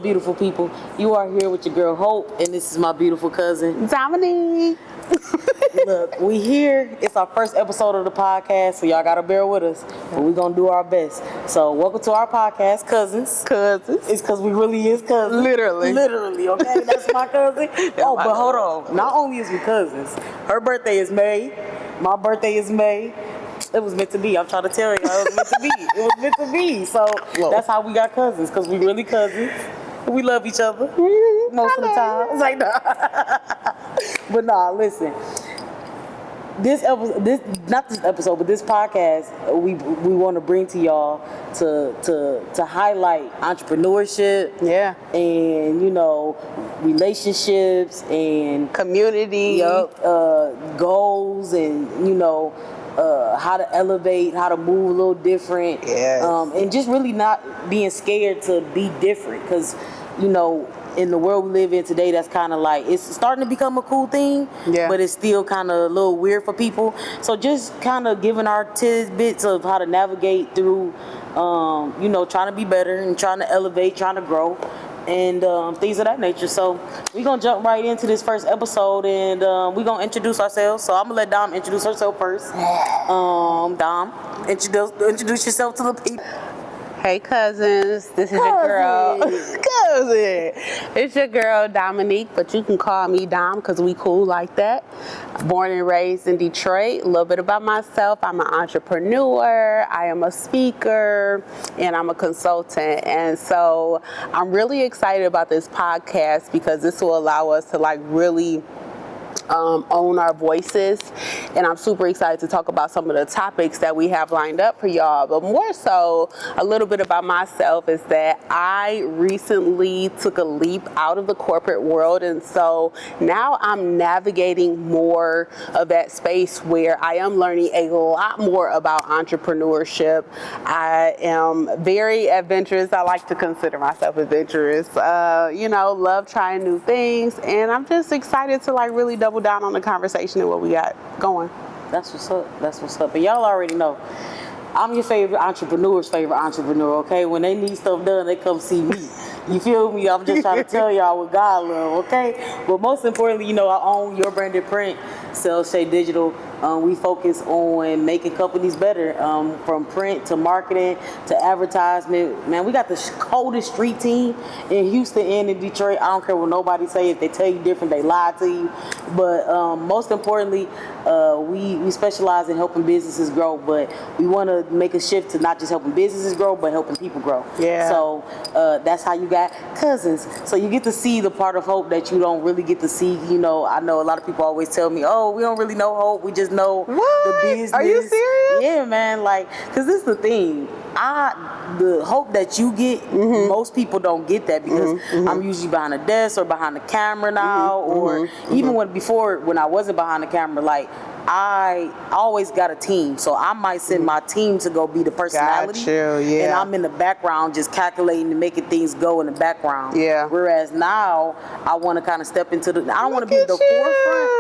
beautiful people? You are here with your girl Hope, and this is my beautiful cousin Dominique. Look, we here. It's our first episode of the podcast, so y'all gotta bear with us. But we're gonna do our best. So welcome to our podcast, Cousins. It's because we really is cousins. Literally, okay? That's my cousin. But hold on. Not only is we cousins, her birthday is May. My birthday is May. It was meant to be. I'm trying to tell you, it was meant to be. It was meant to be. So that's how we got cousins, because we really cousins. We love each other most of the time. It's like, nah. But nah, listen. This podcast, we want to bring to y'all to highlight entrepreneurship, and relationships and community, goals, and how to elevate, how to move a little different, and just really not being scared to be different, because in the world we live in today, that's kind of like, it's starting to become a cool thing, but it's still kind of a little weird for people. So just kind of giving our tidbits of how to navigate through, trying to be better and trying to elevate, trying to grow, and things of that nature. So we're going to jump right into this first episode, and we're going to introduce ourselves. So I'm going to let Dom introduce herself first. Dom, introduce yourself to the people. Hey cousins, this is your girl. Cousin. It's your girl Dominique, but you can call me Dom because we cool like that. Born and raised in Detroit. A little bit about myself. I'm an entrepreneur, I am a speaker, and I'm a consultant. And so I'm really excited about this podcast because this will allow us to really own our voices, and I'm super excited to talk about some of the topics that we have lined up for y'all. But more so, a little bit about myself is that I recently took a leap out of the corporate world, and so now I'm navigating more of that space where I am learning a lot more about entrepreneurship. I am very adventurous. I like to consider myself adventurous. Love trying new things, and I'm just excited to really double down on the conversation and what we got going. That's what's up. And y'all already know, I'm your favorite entrepreneur's favorite entrepreneur, okay? When they need stuff done, they come see me. You feel me? I'm just trying to tell y'all what God love, okay? But most importantly, I own Your Branded Print, Cel'Sha Digital. We focus on making companies better, from print to marketing to advertisement. Man, we got the coldest street team in Houston and in Detroit. I don't care what nobody say. If they tell you different, they lie to you. But most importantly, we specialize in helping businesses grow, but we want to make a shift to not just helping businesses grow, but helping people grow. Yeah. So that's how you got cousins. So you get to see the part of Hope that you don't really get to see. I know a lot of people always tell me, oh, we don't really know Hope. We just know the business. Are you serious? Yeah, man. Because this is the thing. The hope that you get, most people don't get that, because I'm usually behind a desk or behind the camera now, or even when I wasn't behind the camera, I always got a team, so I might send my team to go be the personality, and I'm in the background just calculating and making things go in the background. Yeah. Whereas now I want to kind of step into I don't want to be at the forefront,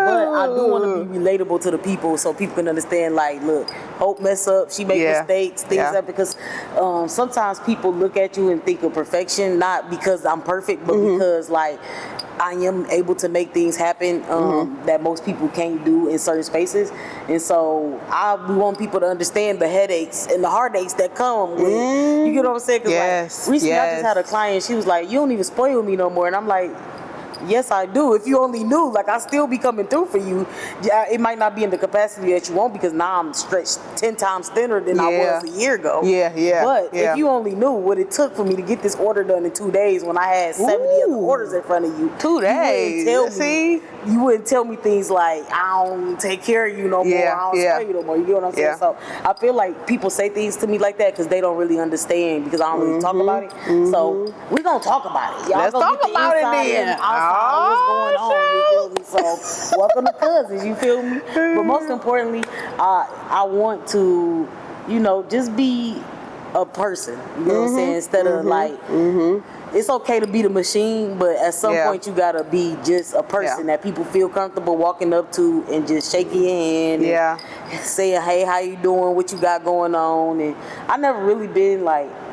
but I do want to be relatable to the people, so people can understand. Look, Hope mess up, she make mistakes, things like that, because sometimes people look at you and think of perfection, not because I'm perfect, but because I am able to make things happen that most people can't do in certain spaces. And so we want people to understand the headaches and the heartaches that come with it. You get what I'm saying? Because recently I just had a client, she was like, you don't even spoil me no more. And I'm like, yes, I do. If you only knew, I still be coming through for you. It might not be in the capacity that you want, because now I'm stretched 10 times thinner than I was a year ago. But if you only knew what it took for me to get this order done in 2 days, when I had 70 other orders in front of you. 2 days. You wouldn't tell me things like, I don't take care of you no more. I don't spray you no more. You get what I'm saying? So I feel like people say things to me like that because they don't really understand, because I don't really talk about it. So we're going to talk about it. Y'all Let's talk about it then. What's going on, you feel me? So welcome to Cousins, you feel me? But most importantly, I want to, just be a person, you know what I'm saying? Instead of it's okay to be the machine, but at some point you gotta be just a person that people feel comfortable walking up to and just shaking your hand and saying, hey, how you doing, what you got going on. And I never really been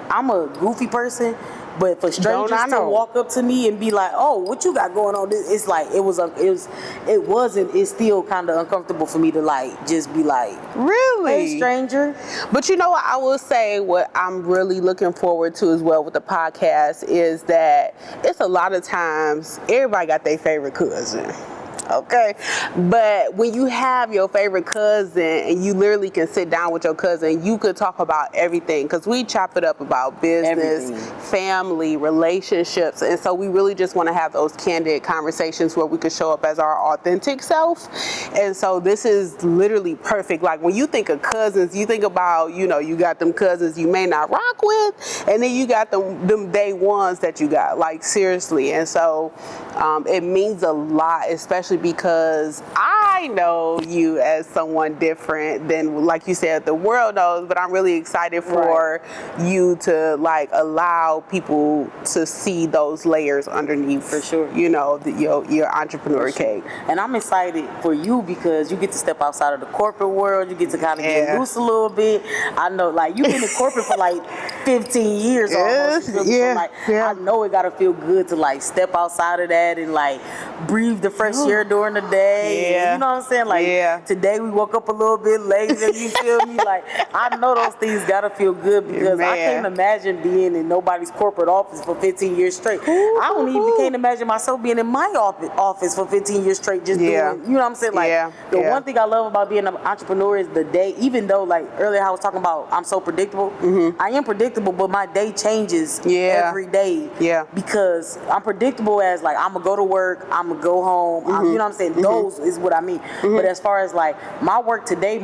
I'm a goofy person, But for strangers to walk up to me and be like, "Oh, what you got going on?" It's like it's still kind of uncomfortable for me to like just be like, really, "Hey, stranger." But you know what I will say, what I'm really looking forward to as well with the podcast is that it's a lot of times everybody got their favorite cousin. Okay, but when you have your favorite cousin and you literally can sit down with your cousin, you could talk about everything, because we chop it up about business, family, relationships, and so we really just want to have those candid conversations where we could show up as our authentic self. And so this is literally perfect. Like when you think of cousins, you think about, you know, you got them cousins you may not rock with, and then you got them day ones that you got, like seriously. And so it means a lot, especially because I know you as someone different than, like you said, the world knows, but I'm really excited for you to like allow people to see those layers underneath, for sure, you know, your entrepreneur cake. And I'm excited for you because you get to step outside of the corporate world. You get to kind of get loose a little bit. I know, like, you've been in corporate for like 15 years almost. I know it gotta feel good to like step outside of that and like breathe the fresh air during the day. You know what I'm saying? Like today we woke up a little bit later, you feel me? Like I know those things gotta feel good because I can't imagine being in nobody's corporate office for 15 years straight. I don't even can't imagine myself being in my office for 15 years straight just doing, you know what I'm saying? Like the one thing I love about being an entrepreneur is the day, even though like earlier I was talking about I'm so predictable. I am predictable, but my day changes every day because I'm predictable as like I'm gonna go to work, I'm gonna go home, you know what I'm saying? Those is what I mean. But as far as like my work today,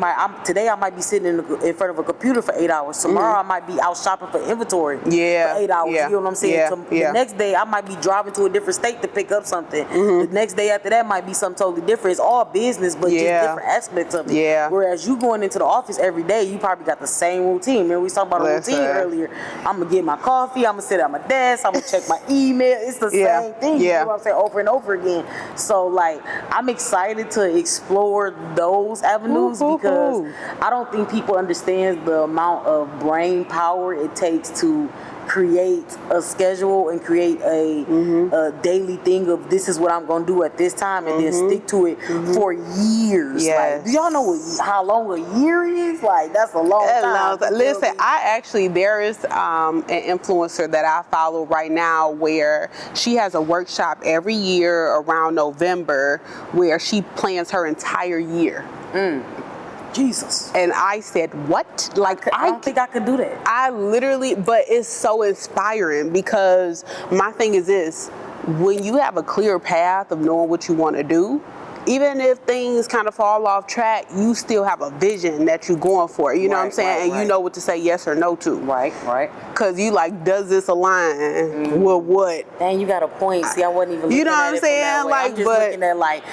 today I might be sitting in front of a computer for 8 hours. Tomorrow I might be out shopping for inventory for 8 hours. You know what I'm saying? The next day I might be driving to a different state to pick up something. The next day after that might be something totally different. It's all business, but just different aspects of it. Whereas you going into the office every day, you probably got the same routine. Man, we talked about a routine earlier. I'm gonna get my coffee, I'm gonna sit at my desk, I'm gonna check my email. It's the same thing. You know what I'm saying? Over and over again. So like I'm excited to explore those avenues because I don't think people understand the amount of brain power it takes to create a schedule and create a daily thing of this is what I'm gonna do at this time and then stick to it for years. Like, do y'all know how long a year is? Like that's a long time. Listen, there is an influencer that I follow right now where she has a workshop every year around November where she plans her entire year. Jesus. And I said, what? Like, I don't think I could do that. I literally, but it's so inspiring because my thing is this, when you have a clear path of knowing what you want to do, even if things kind of fall off track, you still have a vision that you're going for. You know what I'm saying? And you know what to say yes or no to. Right. Because you like, does this align with what? And you got a point. See, I wasn't even looking you know what at I'm it saying? From that way. I'm just looking at like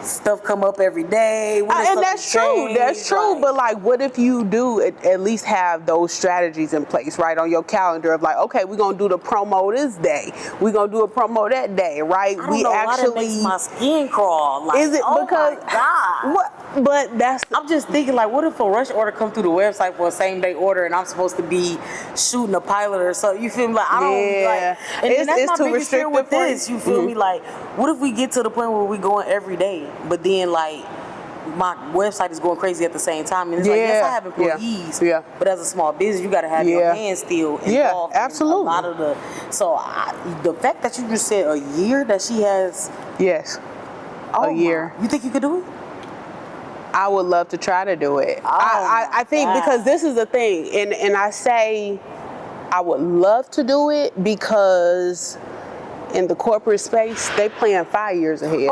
stuff come up every day. And that's true. That's true. But like, what if you do at least have those strategies in place, right, on your calendar of like, okay, we're gonna do the promo this day. We're gonna do a promo that day, right? I don't know why that makes my skin crawl. Like, is it because my God. What? But I'm just thinking like, what if a rush order come through the website for a same day order and I'm supposed to be shooting a pilot or something? You feel me? Like I don't like. And that's my biggest fear with this. You feel me? Like, what if we get to the point where we going every day, but then like my website is going crazy at the same time? And it's like, yes, I have employees, but as a small business, you got to have your hands still involved. Absolutely. In a lot of the fact that you just said a year that she has. Yes. A year. You think you could do it? I would love to try to do it. I think because this is the thing, and I say I would love to do it because in the corporate space, they plan 5 years ahead.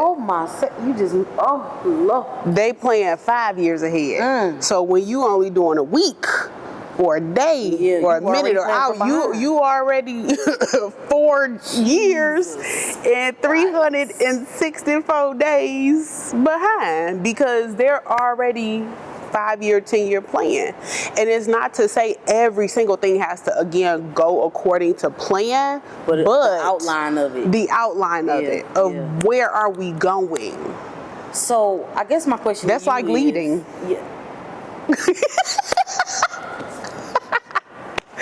Lord. They plan 5 years ahead. So when you only doing a week or a day or a minute or hour, you already 4 years and 364 days behind because they're already 5-year, 10-year plan. And it's not to say every single thing has to, again, go according to plan, but the outline of it. The outline of it, of where are we going? So I guess my question That's like leading.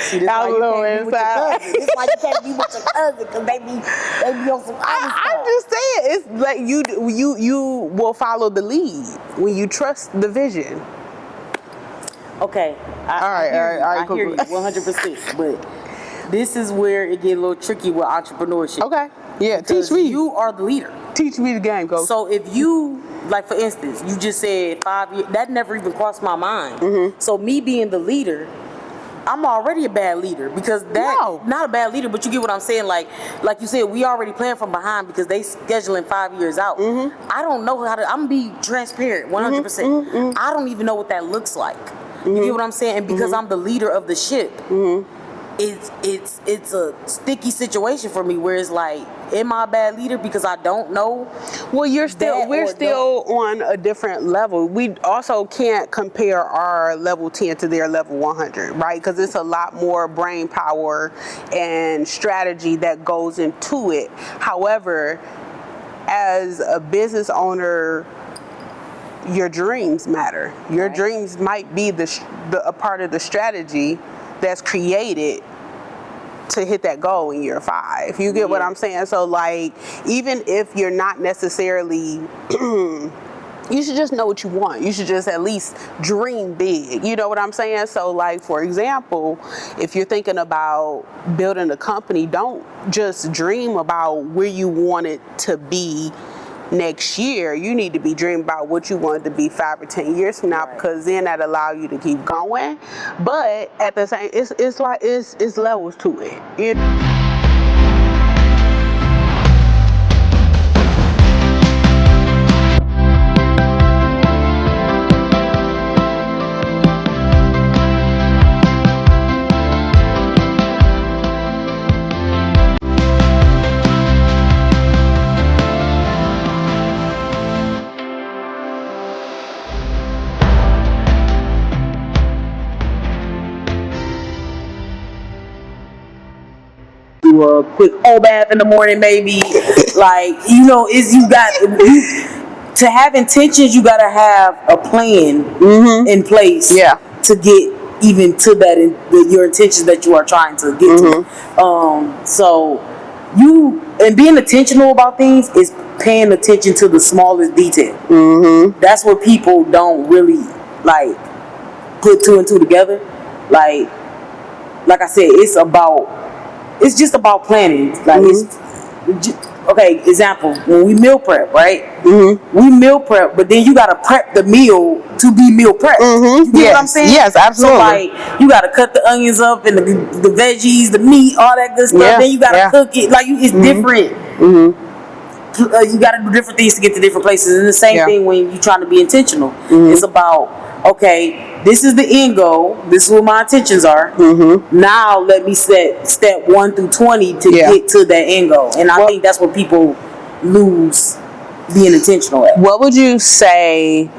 See, this why you can't be with your cousin. This why you can't be with your cousin, because they be on some other stuff. I'm just saying, it's like you will follow the lead when you trust the vision. Okay. I hear you 100%. But this is where it get a little tricky with entrepreneurship. Okay. Yeah, teach me. You are the leader. Teach me the game, Coach. So if you, like for instance, you just said 5 years, that never even crossed my mind. Mm-hmm. So me being the leader, I'm already a bad leader because not a bad leader, but you get what I'm saying. Like you said, we already plan from behind because they scheduling 5 years out. Mm-hmm. I don't know how to. I'm gonna be transparent, 100%. Mm-hmm. I don't even know what that looks like. Mm-hmm. You get what I'm saying? And because I'm the leader of the ship, it's a sticky situation for me where it's like, am I a bad leader because I don't know? Well, we're still on a different level. We also can't compare our level 10 to their level 100, right? Because it's a lot more brain power and strategy that goes into it. However, as a business owner, your dreams matter. Your dreams might be a part of the strategy that's created to hit that goal in year 5. You get what I'm saying? So like, even if you're not necessarily, you should just know what you want. You should just at least dream big. You know what I'm saying? So like, for example, if you're thinking about building a company, don't just dream about where you want it to be next year. You need to be dreaming about what you want it to be 5 or 10 years from now, because then that allow you to keep going. But at the same, it's levels to it. You know? Do a quick bath in the morning, maybe. Like, to have intentions, you gotta have a plan in place to get even to your intentions that you are trying to get to. So being intentional about things is paying attention to the smallest detail. That's what people don't really like put 2 and 2 together. Like I said, it's just about planning. Like example, when we meal prep, right? We meal prep, but then you gotta prep the meal to be meal prep. You get what I'm saying? Yes, absolutely. So like, you gotta cut the onions up and the veggies, the meat, all that good stuff. Then you gotta cook it. Like it's different. You gotta do different things to get to different places. And the same thing when you're trying to be intentional. It's about, okay, this is the end goal. This is what my intentions are. Now let me set step 1 through 20 to get to that end goal. And I think that's what people lose being intentional at. What would you say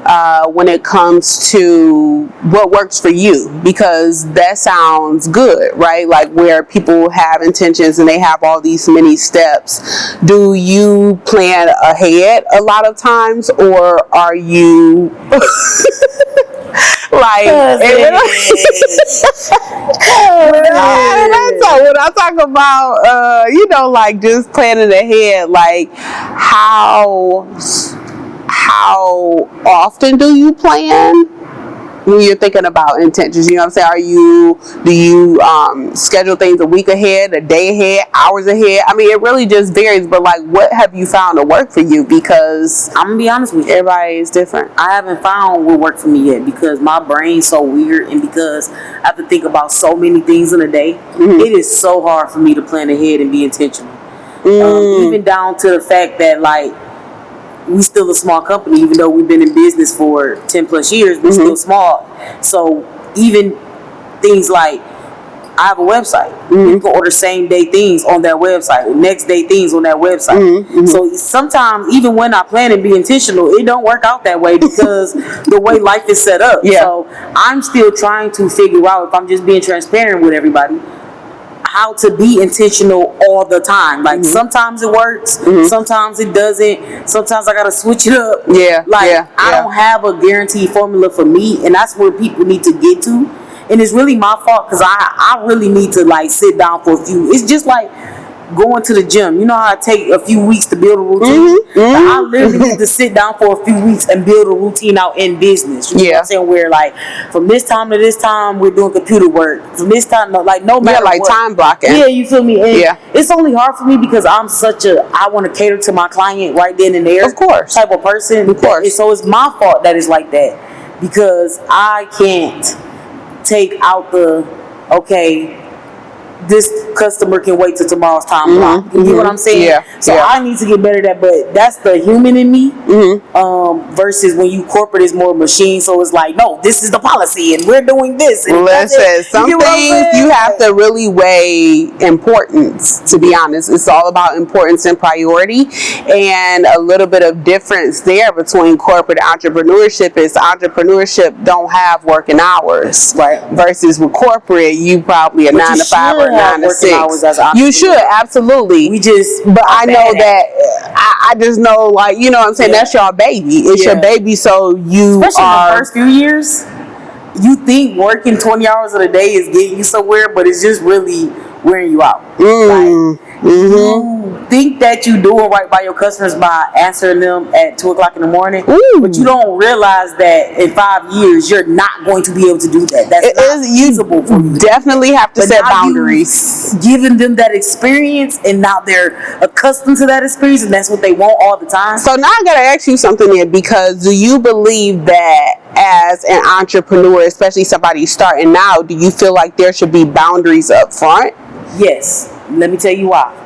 when it comes to what works for you? Because that sounds good, right? Like where people have intentions and they have all these many steps. Do you plan ahead a lot of times, or are you like when I talk about like just planning ahead, like how often do you plan when you're thinking about intentions? You know what I'm saying? Do you schedule things a week ahead, a day ahead, hours ahead? I mean, it really just varies, but like, what have you found to work for you? Because I'm gonna be honest with you, everybody is different. I haven't found what worked for me yet because my brain's so weird, and because I have to think about so many things in a day. It is so hard for me to plan ahead and be intentional. Even down to the fact that like, we still a small company, even though we've been in business for 10 plus years, we're still small. So even things like, I have a website. You can order same day things on that website, next day things on that website. So sometimes even when I plan and be intentional, it don't work out that way because the way life is set up. So I'm still trying to figure out, if I'm just being transparent with everybody, how to be intentional all the time. Like sometimes it works, sometimes it doesn't, sometimes I gotta switch it up. I don't have a guaranteed formula for me, and that's where people need to get to. and it's really my fault because I really need to like sit down for a few. It's just like going to the gym. You know how it take a few weeks to build a routine? I literally need to sit down for a few weeks and build a routine out in business. You know what I'm saying? Where like from this time to this time we're doing computer work. From this time, like no matter like what. time blocking. Yeah, you feel me? And it's only hard for me because I'm I want to cater to my client right then and there. Of course. Type of person. Of course. So it's my fault that it's like that because I can't take out this customer can wait till tomorrow's time block. You get what I'm saying? Yeah. So I need to get better at that, but that's the human in me. Versus when you corporate is more machine. So it's like, no, this is the policy, and we're doing this. And listen, some things you have to really weigh importance. To be honest, it's all about importance and priority, and a little bit of difference there between corporate entrepreneurship is entrepreneurship don't have working hours, right? Versus with corporate, you probably a 9 to 5 or 9 to 6. You should absolutely. But I know that I just know, like, you know what I'm saying. That's your baby. It's your baby, so you especially in the first few years. You think working 20 hours of the day is getting you somewhere, but it's just really wearing you out. You think that you're doing right by your customers by answering them at 2 o'clock in the morning, but you don't realize that in 5 years you're not going to be able to do that. That's not feasible for you. Definitely have to set boundaries. Giving them that experience, and now they're accustomed to that experience, and that's what they want all the time. So now I gotta ask you something here, because do you believe that as an entrepreneur, especially somebody starting now, do you feel like there should be boundaries up front? Yes. Let me tell you why.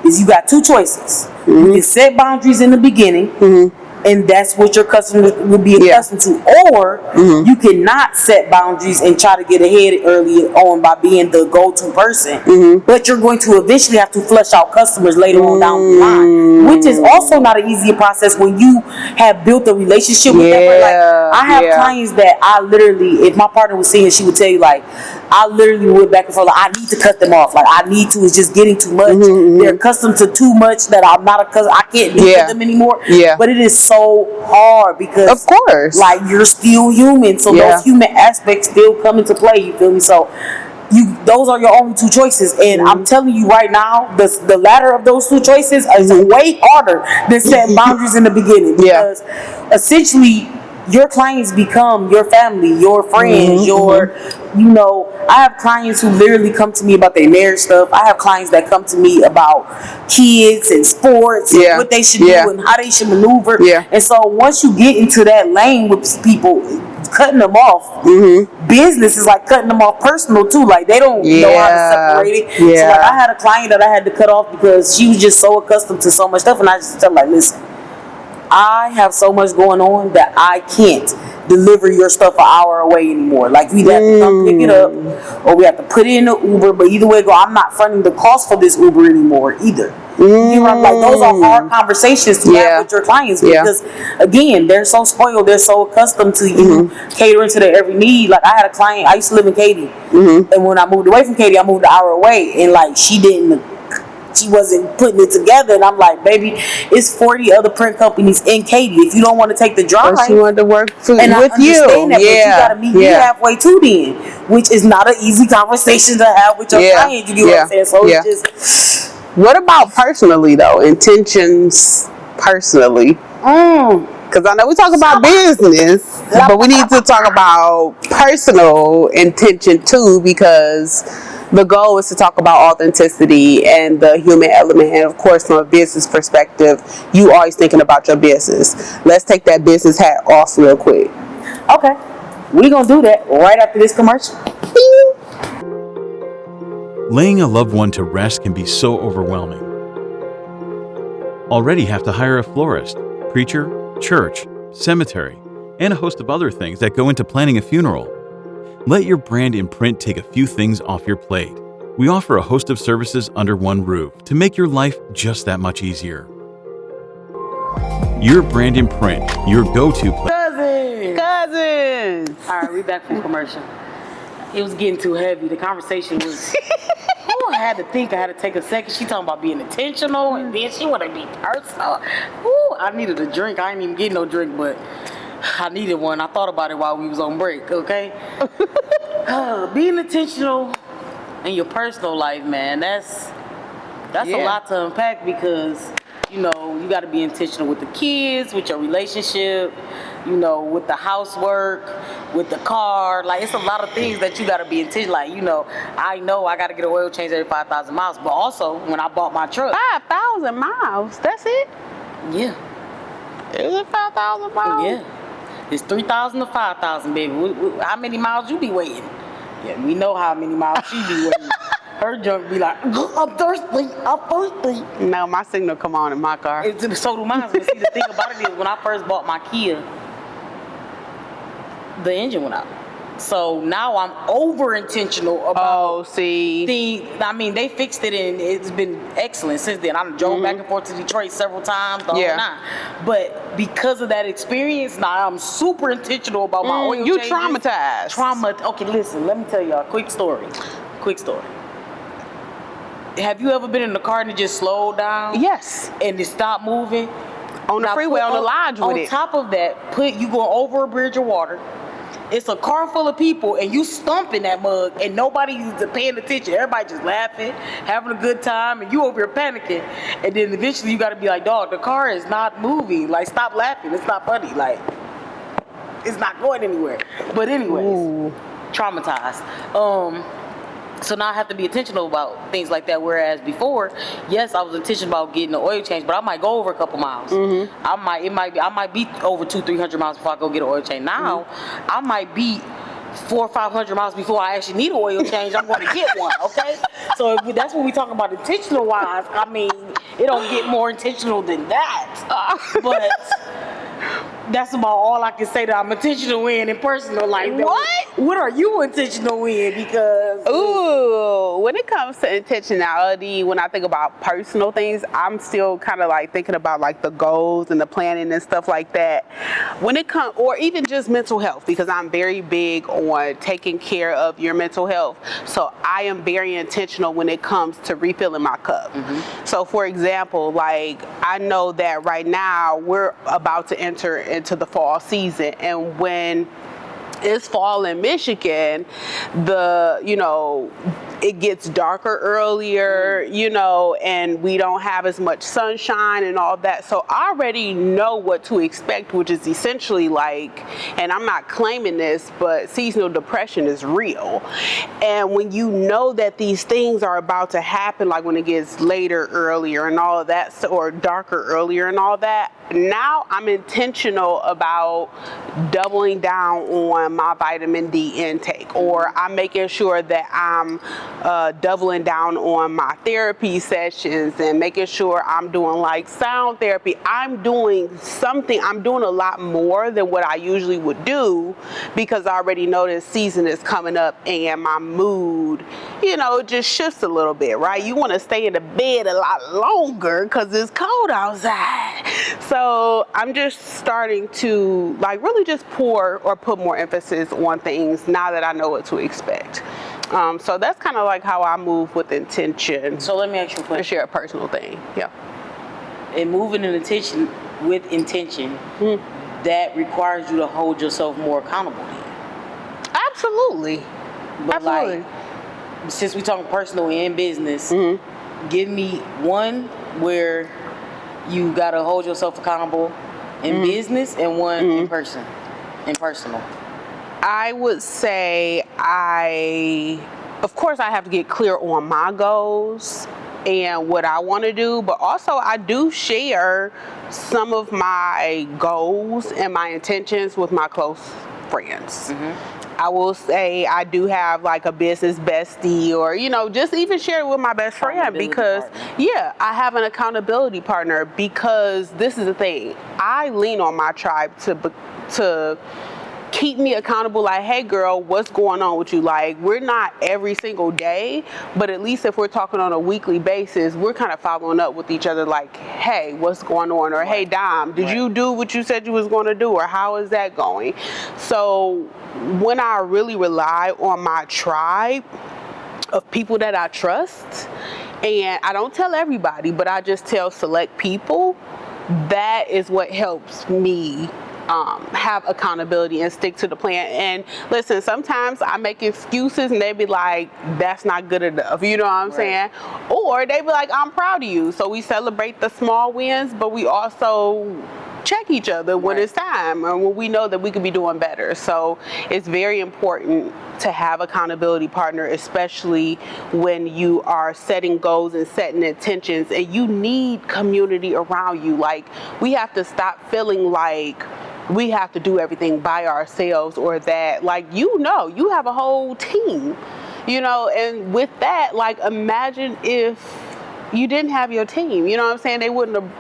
Is you got two choices. You can set boundaries in the beginning, and that's what your customers will be accustomed to. Or you cannot set boundaries and try to get ahead early on by being the go-to person. But you're going to eventually have to flush out customers later on down the line, which is also not an easy process when you have built a relationship with them. Like, I have clients that I literally, if my partner was seeing, she would tell you, like, I literally went back and forth, like, I need to cut them off. Like, I need to. It's just getting too much. They're accustomed to too much that I'm not accustomed. I can't do with them anymore. But it is so hard because, of course, like, you're still human. So those human aspects still come into play. You feel me? So those are your only two choices. And I'm telling you right now, the latter of those two choices is way harder than setting boundaries in the beginning. Because essentially, your clients become your family, your friends, I have clients who literally come to me about their marriage stuff. I have clients that come to me about kids and sports and what they should do and how they should maneuver. And so once you get into that lane with people, cutting them off, business is like cutting them off personal too. Like, they don't know how to separate it. So like, I had a client that I had to cut off because she was just so accustomed to so much stuff, and I just tell her, like, listen, I have so much going on that I can't deliver your stuff an hour away anymore. Like, we have to come pick it up, or we have to put it in the Uber. But either way, I'm not fronting the cost for this Uber anymore either. You know, like, those are hard conversations to have with your clients because, again, they're so spoiled. They're so accustomed to you catering to their every need. Like, I had a client. I used to live in Katy, and when I moved away from Katy, I moved an hour away, and like, she wasn't putting it together, and I'm like, baby, it's 40 other print companies in Katy. If you don't want to take the drive, but you want to work with I understand you, that, but you gotta meet me halfway too, then, which is not an easy conversation to have with your client. You get what I'm saying? So it's just. What about personally though? Intentions personally. Because I know we talk about business, but we need to talk about personal intention too, because the goal is to talk about authenticity and the human element. And of course, from a business perspective, you always thinking about your business. Let's take that business hat off real quick. Okay. We're going to do that right after this commercial. Laying a loved one to rest can be so overwhelming. Already have to hire a florist, preacher, church, cemetery, and a host of other things that go into planning a funeral. Let your brand imprint take a few things off your plate. We offer a host of services under one roof to make your life just that much easier. Your brand imprint, your go-to Cousins. All right, we back from commercial. It was getting too heavy. The conversation was. I had to think. I had to take a second. She talking about being intentional, and then she want to be personal. I needed a drink. I ain't even getting no drink, but I needed one. I thought about it while we was on break, okay? Being intentional in your personal life, man, that's a lot to unpack because, you know, you got to be intentional with the kids, with your relationship, you know, with the housework, with the car. Like, it's a lot of things that you got to be intentional. Like, you know I got to get an oil change every 5,000 miles. But also, when I bought my truck. 5,000 miles? That's it? Yeah. Is it 5,000 miles? Yeah. It's 3,000 to 5,000, baby. How many miles you be waiting? Yeah, we know how many miles she be waiting. Her junk be like, I'm thirsty. No, my signal come on in my car. So do mine. But see, the thing about it is, when I first bought my Kia, the engine went out. So now I'm over intentional about they fixed it and it's been excellent since then. I drove back and forth to Detroit several times, the whole nine. But because of that experience, now I'm super intentional about my oil changes. You traumatized. Okay, listen, let me tell y'all a quick story. Have you ever been in the car and it just slowed down? Yes. And it stopped moving? On the freeway, on the lodge with it. On top of that, you going over a bridge of water. It's a car full of people and you stumping that mug and nobody's paying attention. Everybody just laughing, having a good time, and you over here panicking. And then eventually you got to be like, dog, the car is not moving. Like, stop laughing. It's not funny. Like, it's not going anywhere. But anyways, traumatized. So now I have to be intentional about things like that. Whereas before, yes, I was intentional about getting the oil change, but I might go over a couple miles. I might be over 200-300 miles before I go get an oil change. Now, I might be 400 or 500 miles before I actually need an oil change. I'm going to get one. Okay, so that's when we talk about intentional wise. I mean, it don't get more intentional than that. But that's about all I can say that I'm intentional in personal life. What are you intentional in? Because when it comes to intentionality, when I think about personal things, I'm still kind of like thinking about like the goals and the planning and stuff like that. When it comes, or even just mental health, because I'm very big on taking care of your mental health. So I am very intentional when it comes to refilling my cup. So for example, like I know that right now we're about to enter into the fall season, and when it's fall in Michigan, it gets darker earlier, and we don't have as much sunshine and all that. So I already know what to expect, which is essentially like, and I'm not claiming this, but seasonal depression is real. And when you know that these things are about to happen, like when it gets later earlier and all of that, or darker earlier and all that, now I'm intentional about doubling down on my vitamin D intake, or I'm making sure that I'm doubling down on my therapy sessions and making sure I'm doing like sound therapy. I'm doing a lot more than what I usually would do, because I already know this season is coming up and my mood, just shifts a little bit, right? You want to stay in the bed a lot longer because it's cold outside. So I'm just starting to like really just put more emphasis on things now that I know what to expect. So that's kind of like how I move with intention. So let me ask you a question. To share a personal thing. Yeah. And moving with intention, that requires you to hold yourself more accountable then. Absolutely. But like, since we talking personal and business, give me one where you gotta hold yourself accountable in business and one in personal. I would say of course I have to get clear on my goals and what I want to do, but also I do share some of my goals and my intentions with my close friends. I will say I do have like a business bestie, or just even share it with my best friend, because I have an accountability partner, because this is the thing, I lean on my tribe to keep me accountable. Like, hey girl, what's going on with you? Like, we're not every single day, but at least if we're talking on a weekly basis, we're kind of following up with each other, like, hey, what's going on? Or hey Dom, did you do what you said you was going to do? Or how is that going? So when I really rely on my tribe of people that I trust, and I don't tell everybody, but I just tell select people, that is what helps me have accountability and stick to the plan. And listen, sometimes I make excuses and they be like, that's not good enough. You know what I'm saying? Or they be like, I'm proud of you. So we celebrate the small wins, but we also check each other when it's time and when we know that we could be doing better. So it's very important to have accountability partner, especially when you are setting goals and setting intentions, and you need community around you. Like, we have to stop feeling like we have to do everything by ourselves, or that, like, you have a whole team, and with that, like, imagine if you didn't have your team, you know what I'm saying? They wouldn't have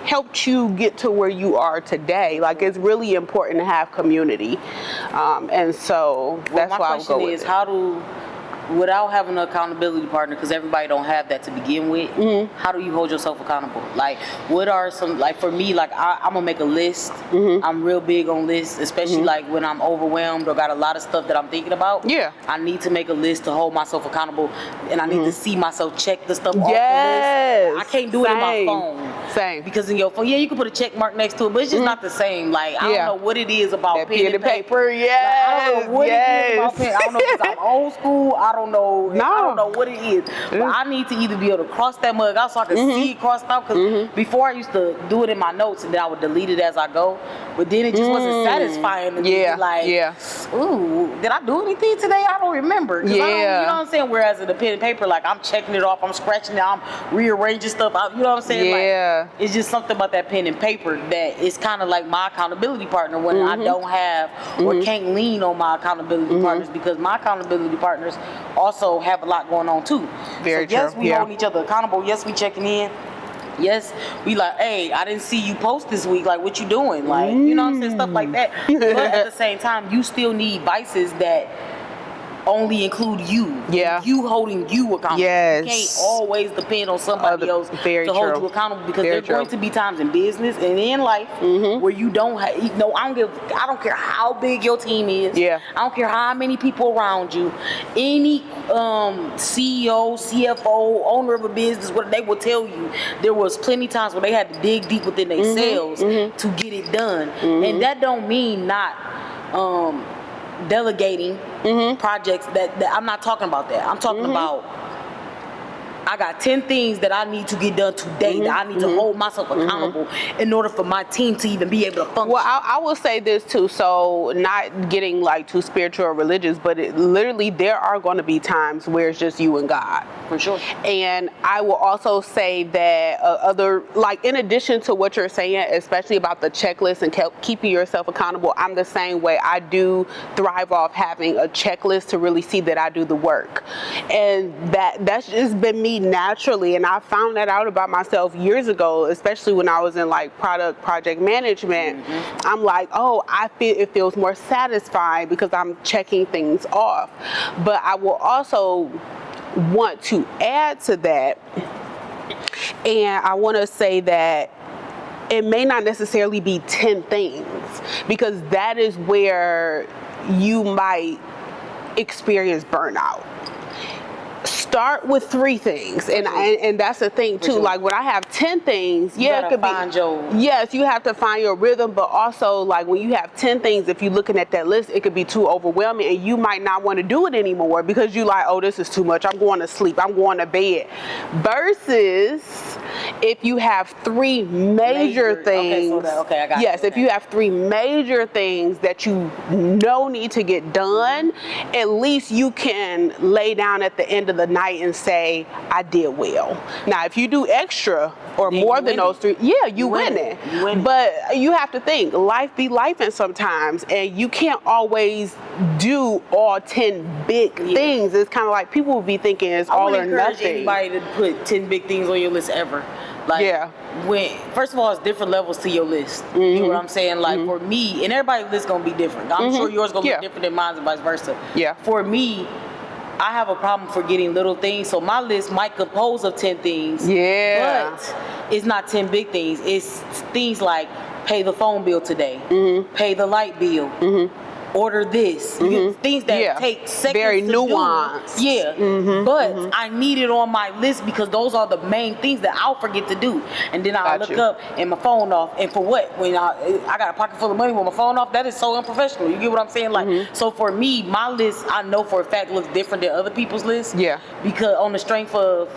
helped you get to where you are today. Like, it's really important to have community, and so that's why I would go with it. My question is, without having an accountability partner, because everybody don't have that to begin with, how do you hold yourself accountable? Like, what are some, like, for me, like, I'm gonna make a list. I'm real big on lists, especially like when I'm overwhelmed or got a lot of stuff that I'm thinking about. I need to make a list to hold myself accountable, and I need to see myself check the stuff off the list. I can't do it in my phone. Because in your phone, you can put a check mark next to it, but it's just not the same. Like, I don't know what it is about that pen and paper. Like, I don't know what it is about pen. I don't know if I'm old school. I don't know. I don't know what it is. But I need to either be able to cross that mug out so I can see it crossed out. Because before I used to do it in my notes and then I would delete it as I go. But then it just wasn't satisfying to me. Like, ooh, did I do anything today? I don't remember. You know what I'm saying? Whereas in the pen and paper, like, I'm checking it off, I'm scratching it, I'm rearranging stuff out. You know what I'm saying? Like, it's just something about that pen and paper that is kind of like my accountability partner when I don't have or can't lean on my accountability partners, because my accountability partners also have a lot going on too. Very true. Yes, we hold each other accountable. Yes, we checking in. Yes, we like, hey, I didn't see you post this week. Like, what you doing? Like, you know what I'm saying? Stuff like that. But at the same time, you still need vices that only include you. You holding you accountable. You can't always depend on somebody else to hold you accountable, because there's going to be times in business and in life where you don't have, I don't care how big your team is. I don't care how many people around you. Any CEO, CFO, owner of a business, what they will tell you, there was plenty times where they had to dig deep within themselves to get it done. And that don't mean not delegating projects that I'm not talking about that. I'm talking about, I got 10 things that I need to get done today, that I need to hold myself accountable in order for my team to even be able to function. Well, I will say this too, so not getting like too spiritual or religious, but literally there are going to be times where it's just you and God. For sure. And I will also say that in addition to what you're saying, especially about the checklist and keeping yourself accountable, I'm the same way. I do thrive off having a checklist to really see that I do the work. And that's just been me naturally, and I found that out about myself years ago, especially when I was in like project management. I'm like, I feel it feels more satisfying because I'm checking things off. But I will also want to add to that, and I want to say that it may not necessarily be 10 things, because that is where you might experience burnout. Start with 3 things, and that's the thing too. Like, when I have 10 things, it could be. Yes, you have to find your rhythm, but also, like, when you have 10 things, if you're looking at that list, it could be too overwhelming, and you might not want to do it anymore because you like, this is too much. I'm going to sleep. I'm going to bed. Versus if you have 3 major things. I got yes, if you have 3 major things that you need to get done, at least you can lay down at the end of the night and say, I did well. Now, if you do extra or then more than those 3, you win it. But you have to think, life be lifing sometimes, and you can't always do all 10 big things. It's kind of like people will be thinking it's all or nothing. I wouldn't encourage anybody to put 10 big things on your list ever. Like, first of all, it's different levels to your list. You know what I'm saying? Like, for me, and everybody's list gonna be different. I'm sure yours gonna be different than mine and vice versa. For me, I have a problem forgetting little things, so my list might compose of 10 things. But it's not 10 big things. It's things like pay the phone bill today, pay the light bill, order this. Things that take seconds very to nuanced. do. Yeah. But I need it on my list because those are the main things that I'll forget to do. And then I'll look up and my phone off. And for what? When I got a pocket full of money with my phone off, that is so unprofessional. You get what I'm saying? Like, so for me, my list, I know for a fact looks different than other people's lists. Yeah. Because on the strength of,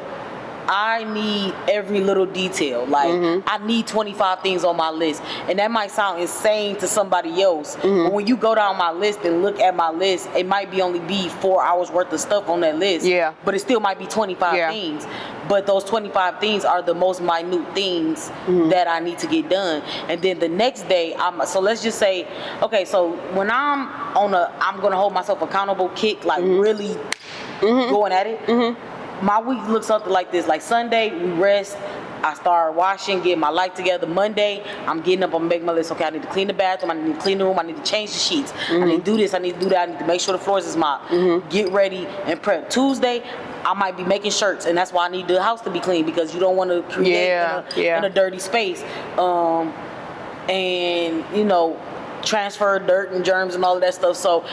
I need every little detail. Like, I need 25 things on my list. And that might sound insane to somebody else. But when you go down my list and look at my list, it might only be 4 hours worth of stuff on that list. Yeah. But it still might be 25 things. But those 25 things are the most minute things that I need to get done. And then the next day, so let's just say, okay, so when I'm on I'm going to hold myself accountable kick, like really going at it. My week looks something like this. Like Sunday, we rest. I start washing, getting my life together. Monday, I'm getting up, I'm making my list. Okay, I need to clean the bathroom, I need to clean the room, I need to change the sheets. I need to do this, I need to do that, I need to make sure the floors is mopped. Get ready and prep. Tuesday, I might be making shirts, and that's why I need the house to be clean, because you don't want to create in a dirty space. And, you know, transfer dirt and germs and all of that stuff. So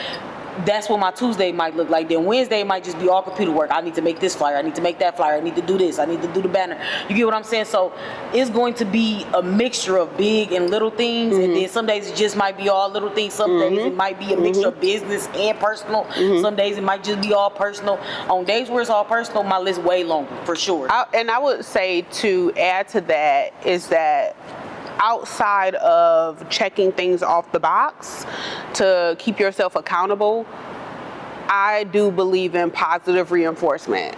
that's what my Tuesday might look like. Then Wednesday might just be all computer work. I need to make this flyer, I need to make that flyer, I need to do this, I need to do the banner. You get what I'm saying? So it's going to be a mixture of big and little things. And then some days it just might be all little things. Some days it might be a mixture of business and personal. Some days it might just be all personal. On days where it's all personal, my list way longer, for sure. And I would say, to add to that, is that outside of checking things off the box to keep yourself accountable, I do believe in positive reinforcement,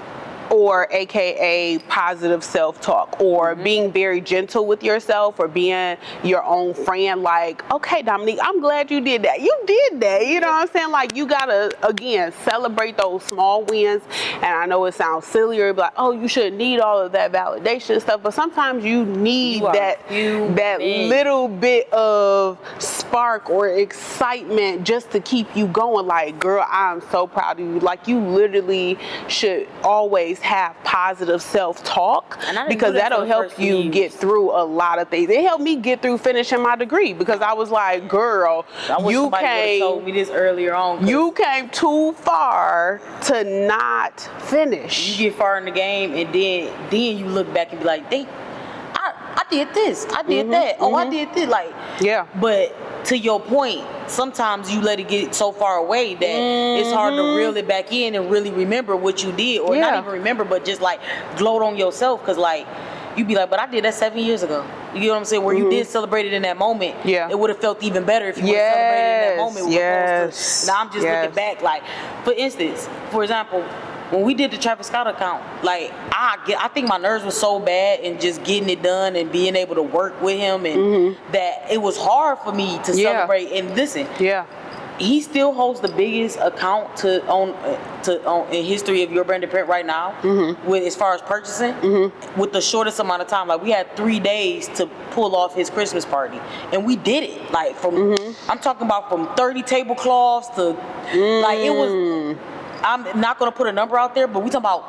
or AKA positive self-talk, or being very gentle with yourself, or being your own friend. Like, okay, Dominique, I'm glad you did that. You did that. You know what I'm saying? Like, you gotta, again, celebrate those small wins. And I know it sounds sillier, but like, oh, you shouldn't need all of that validation stuff. But sometimes you need that little bit of spark or excitement just to keep you going. Like, girl, I'm so proud of you. Like, you literally should always have positive self-talk, because that'll help you get through a lot of things. It helped me get through finishing my degree, because I was like, girl, you came, told me this earlier on. You came too far to not finish. You get far in the game, and then you look back and be like, I did this, I did that. Oh, I did this. Like, but to your point, sometimes you let it get so far away that it's hard to reel it back in and really remember what you did, or not even remember, but just like gloat on yourself, because like you be like, but I did that 7 years ago. You get what I'm saying? Where you did celebrate it in that moment, it would have felt even better if you would have celebrated in that moment. Now I'm just looking back, like, for instance, for example, when we did the Travis Scott account, like, I think my nerves were so bad and just getting it done and being able to work with him, and that it was hard for me to celebrate. And listen, he still holds the biggest account in history of Your Branded Print right now, with as far as purchasing, with the shortest amount of time. Like, we had 3 days to pull off his Christmas party, and we did it. Like, from I'm talking about from 30 tablecloths to like, it was. I'm not going to put a number out there, but we talking about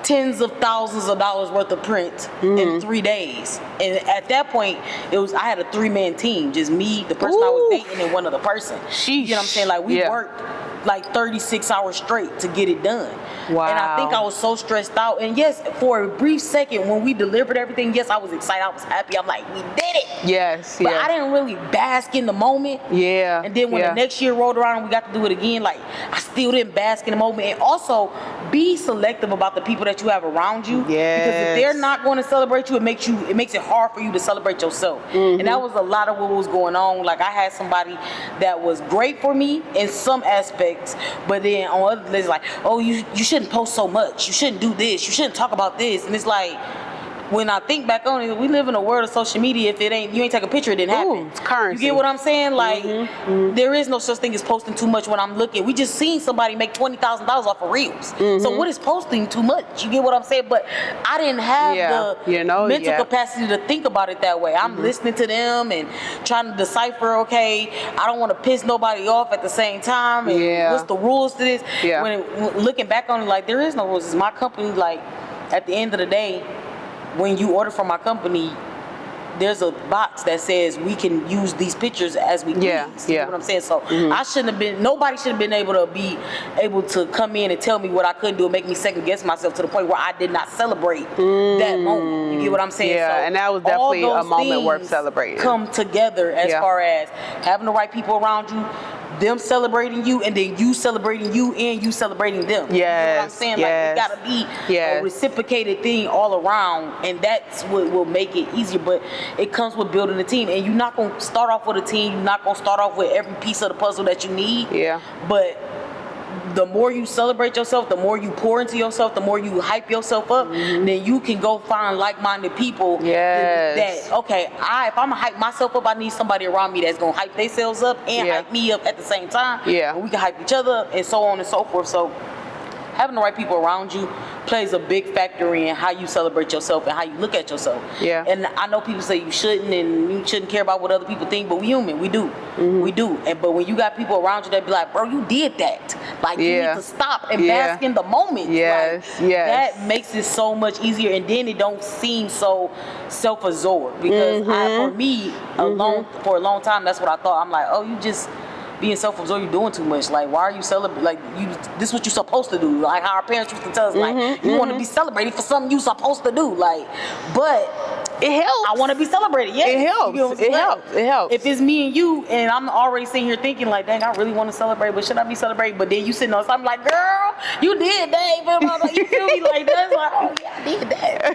tens of thousands of dollars worth of print in 3 days. And at that point, I had a 3-man team, just me, the person I was dating, and one other person. You know what I'm saying? Like, we worked like 36 hours straight to get it done. Wow. And I think I was so stressed out. And yes, for a brief second when we delivered everything, yes, I was excited, I was happy. I'm like, we did it. Yes. But I didn't really bask in the moment. Yeah. And then when the next year rolled around and we got to do it again, like, I still didn't bask in the moment. And also, be selective about the people that you have around you. Yes. Because if they're not going to celebrate you, it makes it hard for you to celebrate yourself. And that was a lot of what was going on. Like, I had somebody that was great for me in some aspects, but then on other days, like, oh, you shouldn't post so much, you shouldn't do this, you shouldn't talk about this. And it's like, when I think back on it, we live in a world of social media. If you ain't take a picture, it didn't happen. It's currency. You get what I'm saying? Like, there is no such thing as posting too much. When I'm looking, we just seen somebody make $20,000 off of Reels. So what is posting too much? You get what I'm saying? But I didn't have the mental capacity to think about it that way. I'm listening to them and trying to decipher, okay, I don't want to piss nobody off at the same time. And what's the rules to this? When looking back on it, like, there is no rules. It's my company. Like, at the end of the day, when you order from my company, there's a box that says we can use these pictures as we please. You know what I'm saying? So nobody should have been able to come in and tell me what I couldn't do and make me second guess myself to the point where I did not celebrate that moment. You get what I'm saying? Yeah, so and that was definitely a moment worth celebrating. Come together as far as having the right people around you, them celebrating you, and then you celebrating you and you celebrating them. Yes. You know what I'm saying? Like, it gotta be a reciprocated thing all around, and that's what will make it easier. But it comes with building a team, and you're not gonna start off with a team. You're not gonna start off with every piece of the puzzle that you need. Yeah. But the more you celebrate yourself, the more you pour into yourself, the more you hype yourself up, then you can go find like-minded people. That okay, if I'm gonna hype myself up, I need somebody around me that's gonna hype themselves up and hype me up at the same time. And we can hype each other up, and so on and so forth. So having the right people around you plays a big factor in how you celebrate yourself and how you look at yourself. And I know people say you shouldn't and you shouldn't care about what other people think, but we human, we do. We do. But when you got people around you that be like, bro, you did that. Like, you need to stop and bask in the moment. That makes it so much easier, and then it don't seem so self-absorbed. Because for me, for a long time, that's what I thought. I'm like, oh, you just being self-absorbed, you're doing too much. Like, why are you celebrating? Like, this is what you're supposed to do. Like how our parents used to tell us, like, you want to be celebrated for something you're supposed to do. Like, but it helps. I want to be celebrated. Yeah, it helps. You know it helps. It helps. If it's me and you, and I'm already sitting here thinking, like, dang, I really want to celebrate, but should I be celebrating? But then you sitting on something like, girl, you did that. You feel me? Like, that's like, oh yeah, I did that.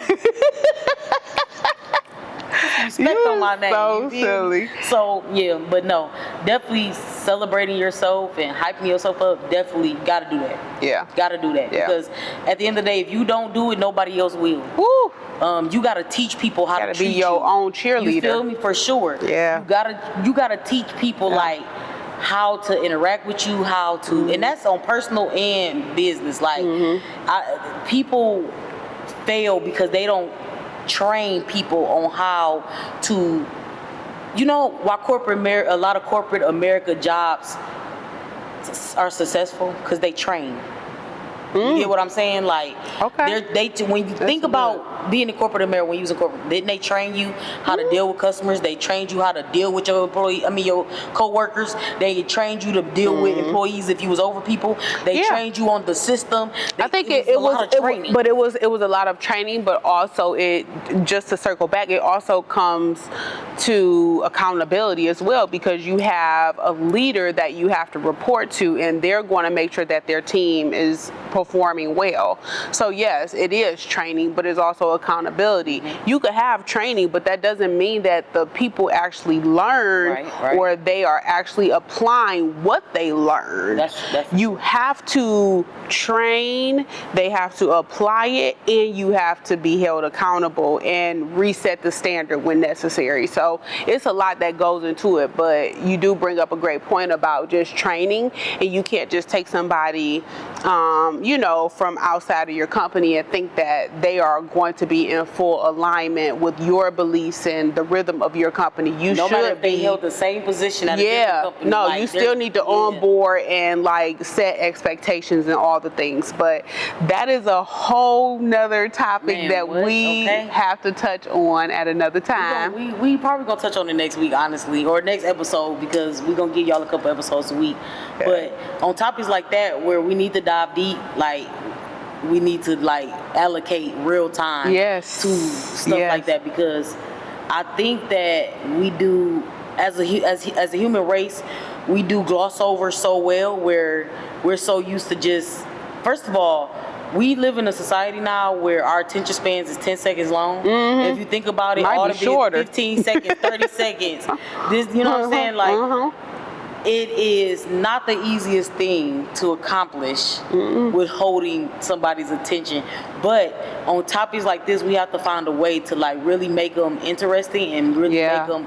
Respect on my name. So silly. So yeah, but no, definitely celebrating yourself and hyping yourself up. Definitely gotta do that. Gotta do that because at the end of the day, if you don't do it, nobody else will. Woo. You gotta teach people how to treat be your own cheerleader. You feel me? For sure. You gotta teach people like how to interact with you, how to, and that's on personal and business. Like people fail because they don't train people on how to, why a lot of corporate America jobs are successful because they train. You get what I'm saying? Like, when you think about being in corporate America, when you was in corporate, didn't they train you how to deal with customers? They trained you how to deal with your your co-workers. They trained you to deal with employees if you was over people. They trained you on the system. I think it was a lot of training, but also just to circle back, it also comes to accountability as well, because you have a leader that you have to report to, and they're going to make sure that their team is performing well. So yes, it is training, but it's also accountability. You could have training, but that doesn't mean that the people actually learn or they are actually applying what they learned. You have to train, they have to apply it, and you have to be held accountable and reset the standard when necessary. So it's a lot that goes into it, but you do bring up a great point about just training, and you can't just take somebody from outside of your company and think that they are going to be in full alignment with your beliefs and the rhythm of your company. No matter if they held the same position at a different company. No, you still need to onboard and set expectations and all the things. But that is a whole nother topic we have to touch on at another time. We probably gonna touch on it next week, honestly, or next episode, because we're gonna give y'all a couple episodes a week. But on topics like that, where we need to dive deep, like we need to allocate real time to stuff like that, because I think that we do as a human race, we do gloss over so well, where we're so used to just, first of all, we live in a society now where our attention spans is 10 seconds long. If you think about it, all of it is 15 seconds, 30 seconds. This, what I'm saying? Like, it is not the easiest thing to accomplish with holding somebody's attention. But on topics like this, we have to find a way to really make them interesting and really make them,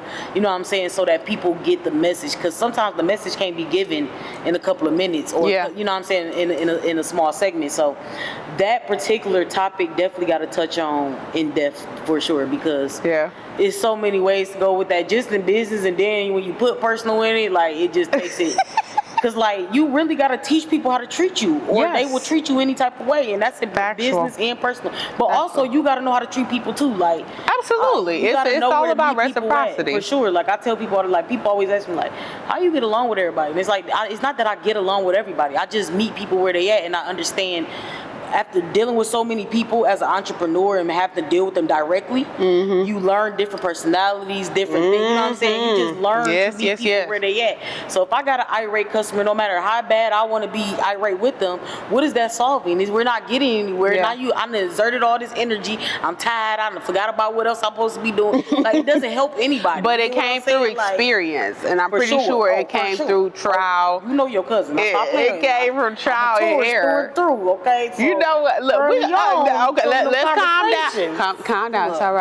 so that people get the message. Because sometimes the message can't be given in a couple of minutes, or in a small segment. So that particular topic definitely got to touch on in depth for sure, because it's so many ways to go with that, just in business, and then when you put personal in it, it just takes it. Because, like, you really got to teach people how to treat you, or they will treat you any type of way, and that's in business and personal. But also, you got to know how to treat people, too. Like, absolutely. It's all about reciprocity. For sure. Like, I tell people, like, people always ask me, like, how you get along with everybody? And it's like, it's not that I get along with everybody. I just meet people where they at, and I understand. After dealing with so many people as an entrepreneur and having to deal with them directly, you learn different personalities, different things. You know what I'm saying? You just learn to meet people where they at. So if I got an irate customer, no matter how bad I want to be irate with them, what is that solving? We're not getting anywhere. Now I exerted all this energy. I'm tired. I forgot about what else I'm supposed to be doing. Like, it doesn't help anybody. But it came through experience, and I'm pretty sure it came through trial. You know your cousin. It came from trial and error. Okay. So, you know what? Look, let's calm down. Calm down. It's all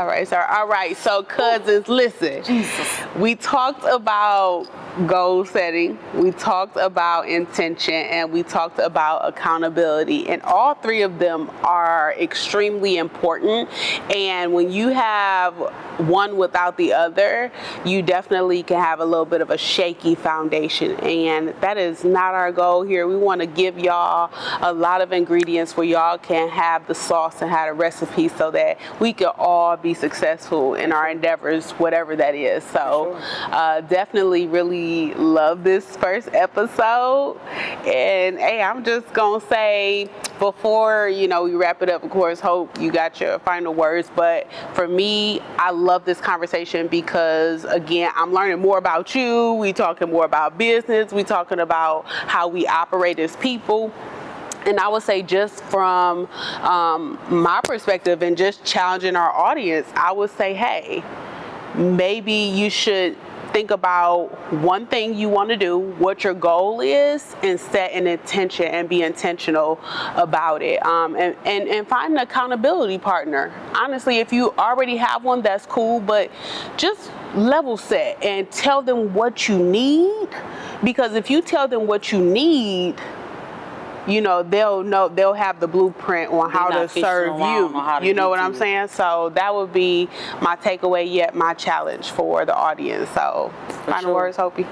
right. All right. So, cousins, listen. Jesus. We talked about goal setting, we talked about intention, and we talked about accountability, and all three of them are extremely important. And when you have one without the other, you definitely can have a little bit of a shaky foundation, and that is not our goal here. We want to give y'all a lot of ingredients where y'all can have the sauce and have the recipe so that we can all be successful in our endeavors, whatever that is. So definitely really love this first episode. And hey, I'm just gonna say, before we wrap it up, of course, hope you got your final words, but for me, I love this conversation because, again, I'm learning more about you. We talking more about business. We talking about how we operate as people. And I would say, just from my perspective and just challenging our audience, I would say, hey, maybe you should think about one thing you want to do, what your goal is, and set an intention and be intentional about it. And find an accountability partner. Honestly, if you already have one, that's cool, but just level set and tell them what you need. Because if you tell them what you need, they'll have the blueprint on how to serve you. You know what I'm saying? So that would be my takeaway, yet my challenge for the audience. So final words, Hopi.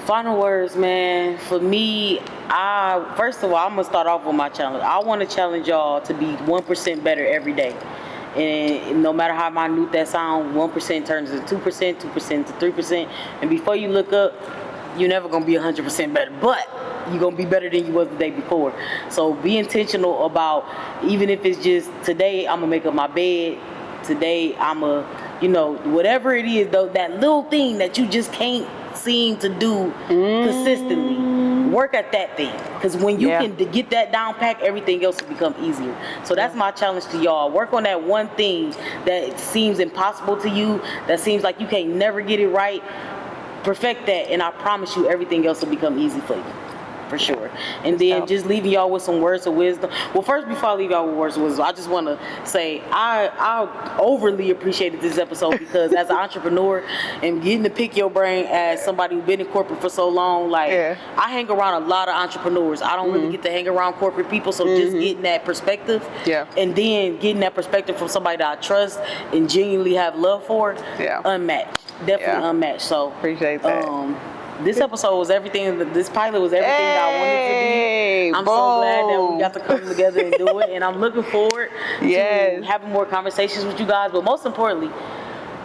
Final words, man. For me, first of all, I'm gonna start off with my challenge. I want to challenge y'all to be 1% better every day. And no matter how minute that sound, 1% turns into 2%, 2% to 3%. And before you look up, you're never gonna be 100% better. But you're gonna be better than you was the day before. So be intentional about, even if it's just today I'm gonna make up my bed, today I'm whatever it is, though, that little thing that you just can't seem to do consistently, work at that thing. Because when you can get that down pack, everything else will become easier. So that's my challenge to y'all. Work on that one thing that seems impossible to you, that seems like you can't never get it right. Perfect that, and I promise you everything else will become easy for you. For sure. And then just leaving y'all with some words of wisdom. Well, first, before I leave y'all with words of wisdom, I just want to say I overly appreciated this episode because as an entrepreneur and getting to pick your brain as somebody who's been in corporate for so long, I hang around a lot of entrepreneurs. I don't really get to hang around corporate people, so just getting that perspective and then getting that perspective from somebody that I trust and genuinely have love for, unmatched. Definitely unmatched. So appreciate that. This episode was everything. This pilot was everything that I wanted to be. I'm so glad that we got to come together and do it. And I'm looking forward to having more conversations with you guys. But most importantly,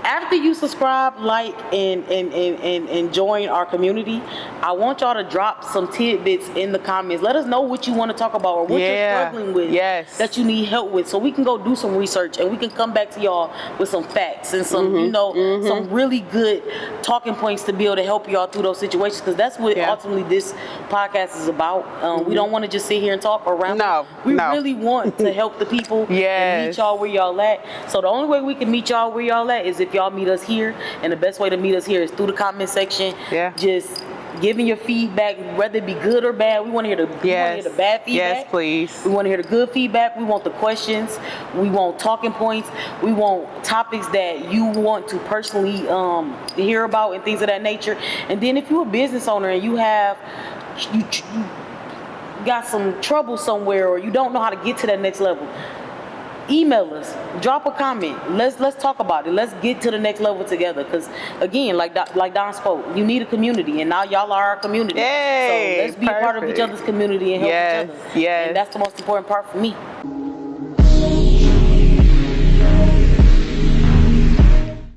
after you subscribe, like, and join our community, I want y'all to drop some tidbits in the comments. Let us know what you want to talk about or what you're struggling with that you need help with, so we can go do some research and we can come back to y'all with some facts and some, some really good talking points to be able to help y'all through those situations, because that's what ultimately this podcast is about. We don't want to just sit here and talk or ramble. We really want to help the people and meet y'all where y'all at. So the only way we can meet y'all where y'all at is if y'all meet us here, and the best way to meet us here is through the comment section. Just giving your feedback, whether it be good or bad. We want to hear the bad feedback. Yes, please. We want to hear the good feedback. We want the questions. We want talking points. We want topics that you want to personally hear about and things of that nature. And then if you're a business owner and you got some trouble somewhere, or you don't know how to get to that next level, email us, drop a comment. Let's talk about it. Let's get to the next level together. Because again, like Don spoke, you need a community, and now y'all are our community. Yay, so let's be a part of each other's community and help each other. Yes. And that's the most important part for me.